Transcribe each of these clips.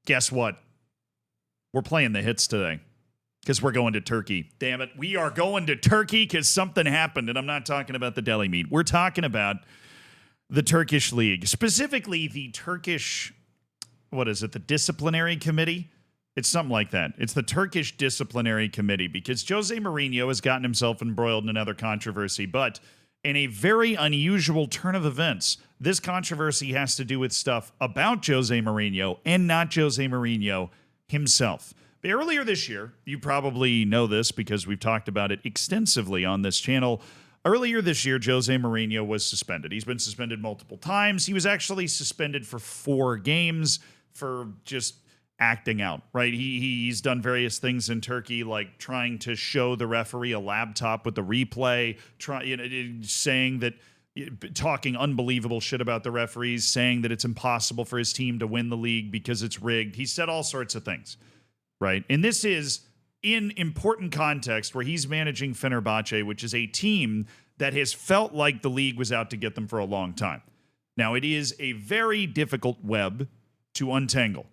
guess what? We're playing the hits today because we're going to Turkey. Damn it. We are going to Turkey because something happened, and I'm not talking about the deli meat. We're talking about the Turkish league, specifically the Turkish, what is it, the disciplinary committee? It's something like that. It's the Turkish disciplinary committee because Jose Mourinho has gotten himself embroiled in another controversy, but in a very unusual turn of events, this controversy has to do with stuff about Jose Mourinho and not Jose Mourinho himself. But earlier this year, you probably know this because we've talked about it extensively on this channel. Earlier this year, Jose Mourinho was suspended. He's been suspended multiple times. He was actually suspended for 4 games for just acting out, right? He's done various things in Turkey, like trying to show the referee a laptop with the replay, saying that, talking unbelievable shit about the referees, saying that it's impossible for his team to win the league because it's rigged. He said all sorts of things, right? And this is in important context where he's managing Fenerbahce, which is a team that has felt like the league was out to get them for a long time. Now, it is a very difficult web to untangle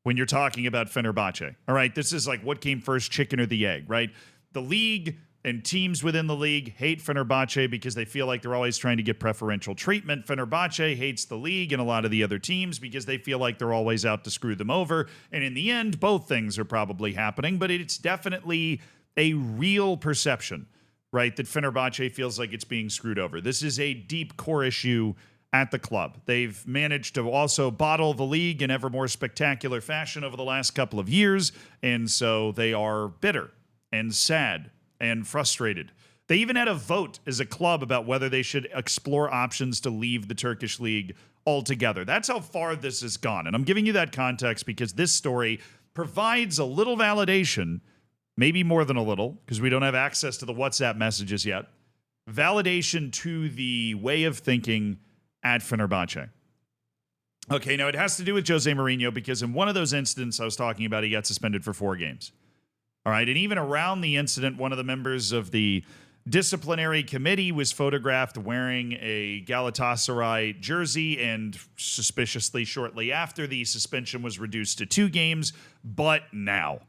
when you're talking about Fenerbahce. All right, this is like what came first, chicken or the egg, right? The league and teams within the league hate Fenerbahce because they feel like they're always trying to get preferential treatment. Fenerbahce hates the league and a lot of the other teams because they feel like they're always out to screw them over. And in the end, both things are probably happening, but it's definitely a real perception, right, that Fenerbahce feels like it's being screwed over. This is a deep core issue at the club. They've managed to also bottle the league in ever more spectacular fashion over the last couple of years, and so they are bitter and sad and frustrated. They even had a vote as a club about whether they should explore options to leave the Turkish league altogether. That's how far this has gone, and I'm giving you that context because this story provides a little validation, maybe more than a little, because we don't have access to the WhatsApp messages yet, validation to the way of thinking at Fenerbahce. Okay, now it has to do with Jose Mourinho because in one of those incidents I was talking about, he got suspended for 4 games. All right, and even around the incident, one of the members of the disciplinary committee was photographed wearing a Galatasaray jersey, and suspiciously shortly after, the suspension was reduced to 2 games, but now.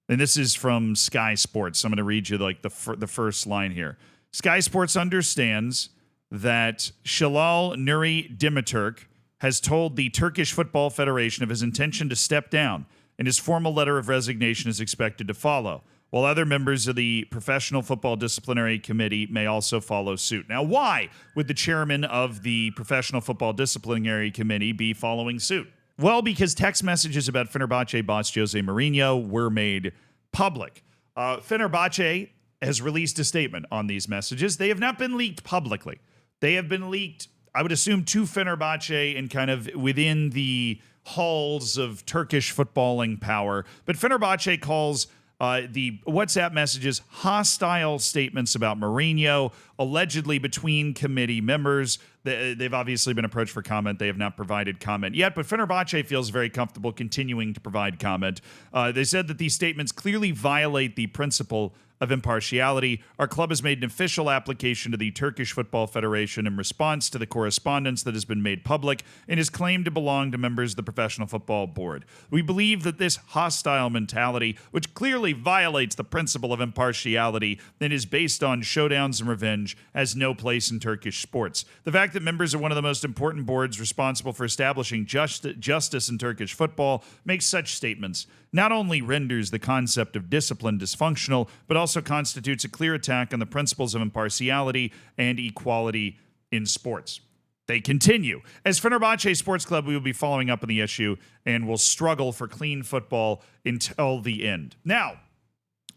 And this is from Sky Sports. I'm going to read you like the first line here. Sky Sports understands that Shalal Nuri Demiturk has told the Turkish Football Federation of his intention to step down, and his formal letter of resignation is expected to follow, while other members of the Professional Football Disciplinary Committee may also follow suit. Now, why would the chairman of the Professional Football Disciplinary Committee be following suit? Well, because text messages about Fenerbahce boss Jose Mourinho were made public. Fenerbahce has released a statement on these messages. They have not been leaked publicly. They have been leaked, I would assume, to Fenerbahce and kind of within the halls of Turkish footballing power. But Fenerbahce calls the WhatsApp messages hostile statements about Mourinho, allegedly between committee members. They've obviously been approached for comment. They have not provided comment yet, but Fenerbahce feels very comfortable continuing to provide comment. They said that these statements clearly violate the principle of impartiality. Our club has made an official application to the Turkish Football Federation in response to the correspondence that has been made public and is claimed to belong to members of the Professional Football Board. We believe that this hostile mentality, which clearly violates the principle of impartiality and is based on showdowns and revenge, has no place in Turkish sports. The fact that members of one of the most important boards responsible for establishing justice in Turkish football makes such statements not only renders the concept of discipline dysfunctional, but also constitutes a clear attack on the principles of impartiality and equality in sports. They continue. As Fenerbahce Sports Club, we will be following up on the issue and will struggle for clean football until the end. Now,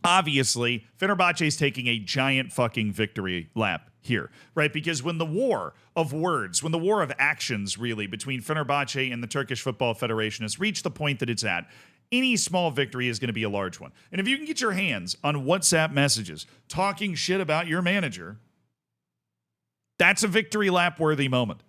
obviously, Fenerbahce is taking a giant fucking victory lap here, right? Because when the war of words, when the war of actions, really, between Fenerbahce and the Turkish Football Federation has reached the point that it's at, any small victory is going to be a large one. And if you can get your hands on WhatsApp messages talking shit about your manager, that's a victory lap worthy moment.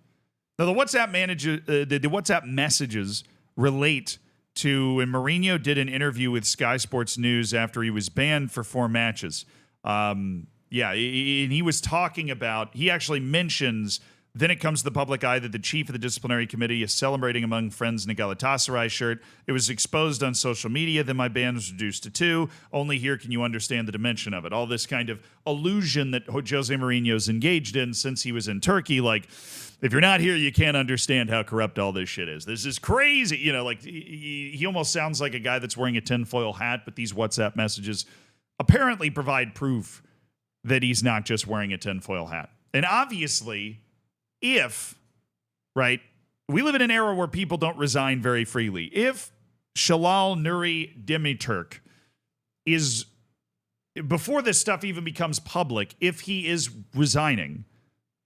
Now, the WhatsApp messages relate to, and Mourinho did an interview with Sky Sports News after he was banned for 4 matches. And he was talking about, he actually mentions Then it comes to the public eye that the chief of the disciplinary committee is celebrating among friends in a Galatasaray shirt. It was exposed on social media. Then my ban was reduced to 2. Only here can you understand the dimension of it. All this kind of illusion that Jose Mourinho's engaged in since he was in Turkey. Like, if you're not here, you can't understand how corrupt all this shit is. This is crazy. You know, like he almost sounds like a guy that's wearing a tinfoil hat, but these WhatsApp messages apparently provide proof that he's not just wearing a tinfoil hat. And obviously, if, right, we live in an era where people don't resign very freely. If Shalal Nuri Demirturk is, before this stuff even becomes public, if he is resigning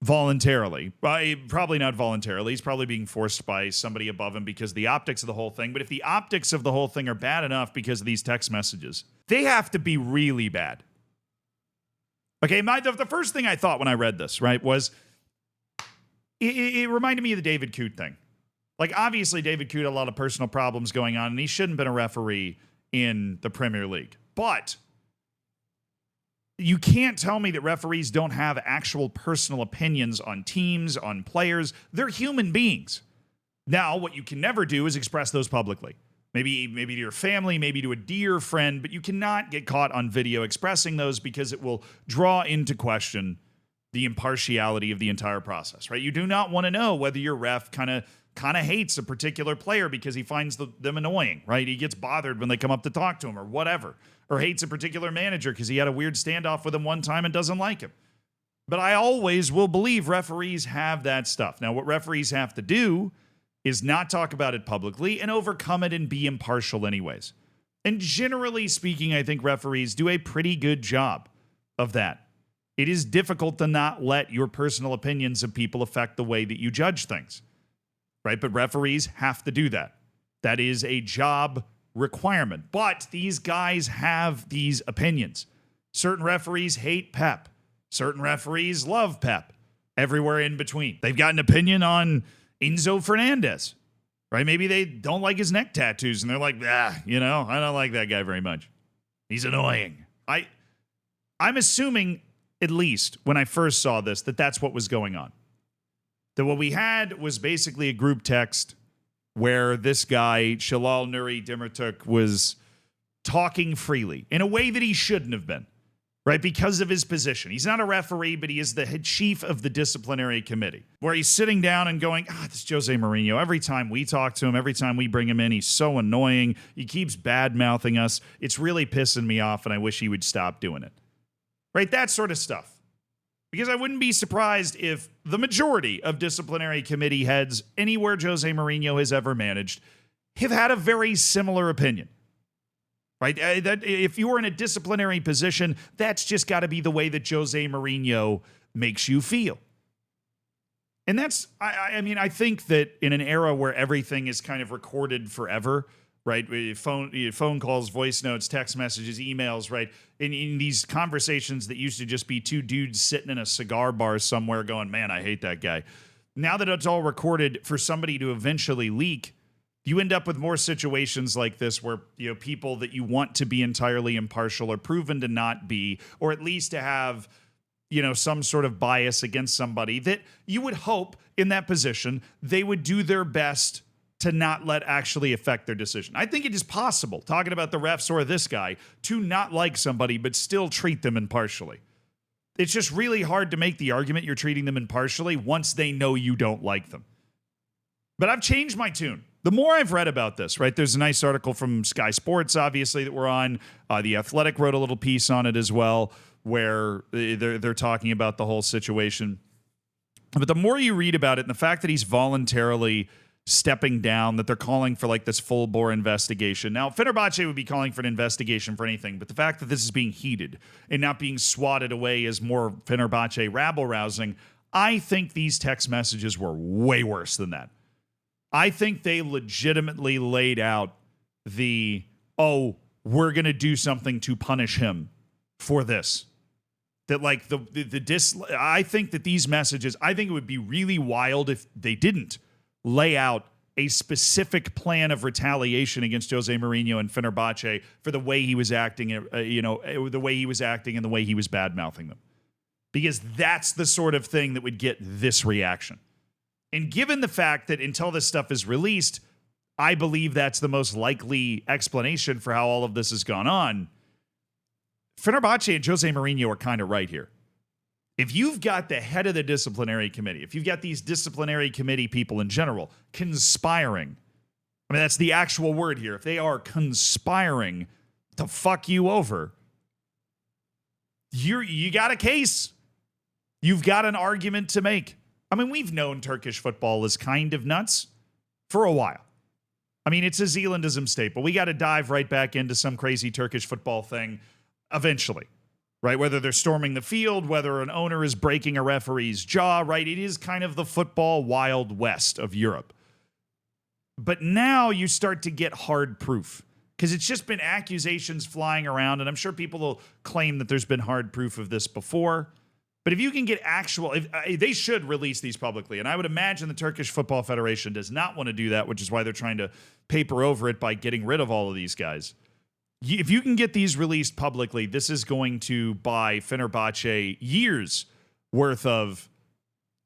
voluntarily, probably not voluntarily, he's probably being forced by somebody above him because the optics of the whole thing. But if the optics of the whole thing are bad enough because of these text messages, they have to be really bad. Okay, the first thing I thought when I read this, right, was it reminded me of the David Coote thing. Like, obviously, David Coote had a lot of personal problems going on, and he shouldn't have been a referee in the Premier League. But you can't tell me that referees don't have actual personal opinions on teams, on players. They're human beings. Now, what you can never do is express those publicly. Maybe to your family, maybe to a dear friend, but you cannot get caught on video expressing those because it will draw into question the impartiality of the entire process, right? You do not want to know whether your ref kind of hates a particular player because he finds them annoying, right? He gets bothered when they come up to talk to him or whatever, or hates a particular manager because he had a weird standoff with him one time and doesn't like him. But I always will believe referees have that stuff. Now, what referees have to do is not talk about it publicly and overcome it and be impartial anyways. And generally speaking, I think referees do a pretty good job of that. It is difficult to not let your personal opinions of people affect the way that you judge things, right? But referees have to do that. That is a job requirement. But these guys have these opinions. Certain referees hate Pep. Certain referees love Pep. Everywhere in between. They've got an opinion on Enzo Fernandez, right? Maybe they don't like his neck tattoos, and they're like, I don't like that guy very much. He's annoying. I'm assuming, at least when I first saw this, that's what was going on. That what we had was basically a group text where this guy, Shalal Nuri Demirturk, was talking freely in a way that he shouldn't have been, right? Because of his position. He's not a referee, but he is the head chief of the disciplinary committee, where he's sitting down and going, this Jose Mourinho. Every time we talk to him, every time we bring him in, he's so annoying. He keeps bad-mouthing us. It's really pissing me off, and I wish he would stop doing it. Right? That sort of stuff. Because I wouldn't be surprised if the majority of disciplinary committee heads anywhere Jose Mourinho has ever managed have had a very similar opinion. Right? That if you were in a disciplinary position, that's just got to be the way that Jose Mourinho makes you feel. And that's, I think that in an era where everything is kind of recorded forever, right? Phone calls, voice notes, text messages, emails, right? In these conversations that used to just be two dudes sitting in a cigar bar somewhere going, man, I hate that guy. Now that it's all recorded for somebody to eventually leak, you end up with more situations like this where, people that you want to be entirely impartial are proven to not be, or at least to have, some sort of bias against somebody that you would hope in that position they would do their best to not let actually affect their decision. I think it is possible, talking about the refs or this guy, to not like somebody but still treat them impartially. It's just really hard to make the argument you're treating them impartially once they know you don't like them. But I've changed my tune. The more I've read about this, right, there's a nice article from Sky Sports, obviously, that we're on. The Athletic wrote a little piece on it as well, where they're talking about the whole situation. But the more you read about it, and the fact that he's voluntarily stepping down, that they're calling for like this full-bore investigation. Now, Fenerbahce would be calling for an investigation for anything, but the fact that this is being heated and not being swatted away as more Fenerbahce rabble-rousing, I think these text messages were way worse than that. I think they legitimately laid out we're going to do something to punish him for this. That like I think that these messages, I think it would be really wild if they didn't lay out a specific plan of retaliation against Jose Mourinho and Fenerbahce for the way he was acting, the way he was acting and the way he was bad-mouthing them. Because that's the sort of thing that would get this reaction. And given the fact that until this stuff is released, I believe that's the most likely explanation for how all of this has gone on. Fenerbahce and Jose Mourinho are kind of right here. If you've got the head of the disciplinary committee, if you've got these disciplinary committee people in general conspiring, I mean, that's the actual word here. If they are conspiring to fuck you over, you got a case. You've got an argument to make. I mean, we've known Turkish football is kind of nuts for a while. I mean, it's a Zealandism staple. We got to dive right back into some crazy Turkish football thing eventually, right? Whether they're storming the field, whether an owner is breaking a referee's jaw, right? It is kind of the football Wild West of Europe. But now you start to get hard proof because it's just been accusations flying around, and I'm sure people will claim that there's been hard proof of this before. But if you can get actual, they should release these publicly. And I would imagine the Turkish Football Federation does not want to do that, which is why they're trying to paper over it by getting rid of all of these guys. If you can get these released publicly, this is going to buy Fenerbahce years worth of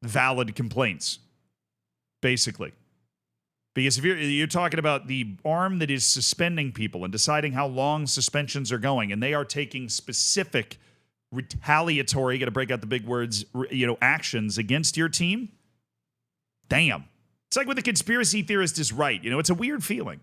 valid complaints, basically. Because if you're talking about the arm that is suspending people and deciding how long suspensions are going, and they are taking specific retaliatory, got to break out the big words, actions against your team. Damn. It's like when the conspiracy theorist is right. It's a weird feeling.